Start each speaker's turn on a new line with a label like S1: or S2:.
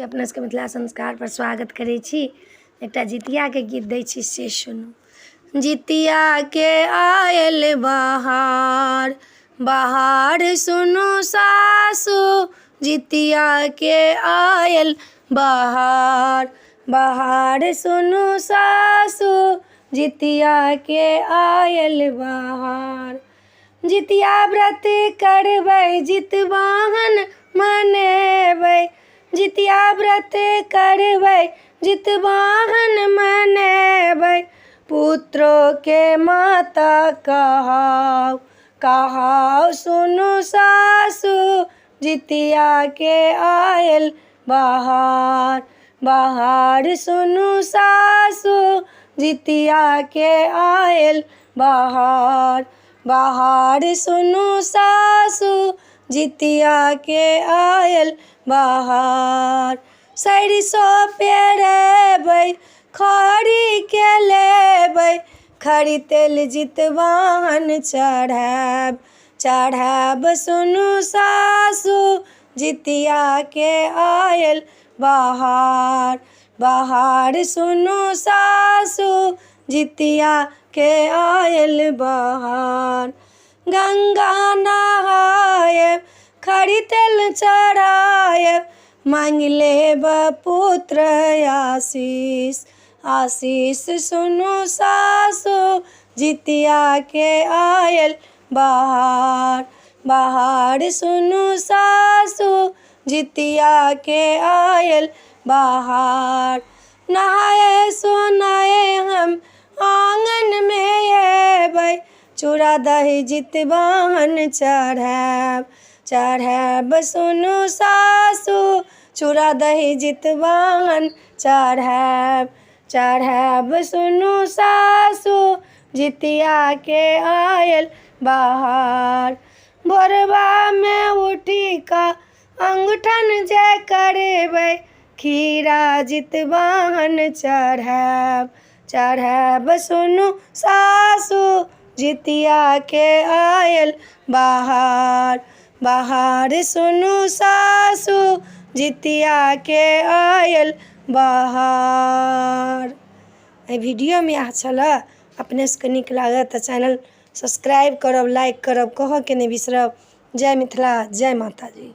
S1: अपना सबके मिथिला संस्कार पर स्वागत करै छी। एकटा जितिया के गीत दै छी से सुनू। जितिया के आयल बहार, बहार सुनू सासु। जितिया के आयल बहार, बहार सुनू सासु। जितिया के आयल बहार। जितिया व्रत करबै जितवाहन मनेबै। जितिया व्रत करबै जितवाहन मनेबै। पुत्रो के माता कहाउ, कहाउ सुनु सासु। जितिया के आयल बहार, बहार सुनु सासु। जितिया के आयल बहार, बहार सुनु सासु। जितिया के आयल बहार। सरिसो पेरबै खरी के लेबै। खरी तेल जितवाहन चढ़ाएब, चढ़ाएब सुनु सासु। जितिया के आयल बहार, बहार सुनु सासु। जितिया के आयल बहार। गंगा नहायब खरी तेल चढ़ायब। मांग लेब पुत्र आशीष, आशीष सुनु सासु। जितिया के आयल बहार, बहार सुनु सासु। जितिया के आयल बहार। नहाए सोनाए हम आंगन में अयबै। चूड़ा दही जितवाहन चढ़ाएब, चढ़ाएब सुनु सासु। चूड़ा दही जितवाहन चढ़ाएब, चढ़ाएब सुनु सासु। जितिया के आयल बहार। भोरबा में उठी का अंगूठन जे करबै। खीरा जितवाहन चढ़ाएब, चढ़ाएब सुनु सासु। जितिया के आयल बहार, बहार सुनु सासु। जितिया के आयल बहार। वीडियो में अच्छा लगा अपने से नीक लागत तो चैनल सब्सक्राइब करब, लाइक करब, कह के नहीं बिसरब। जय मिथिला, जय माता जी।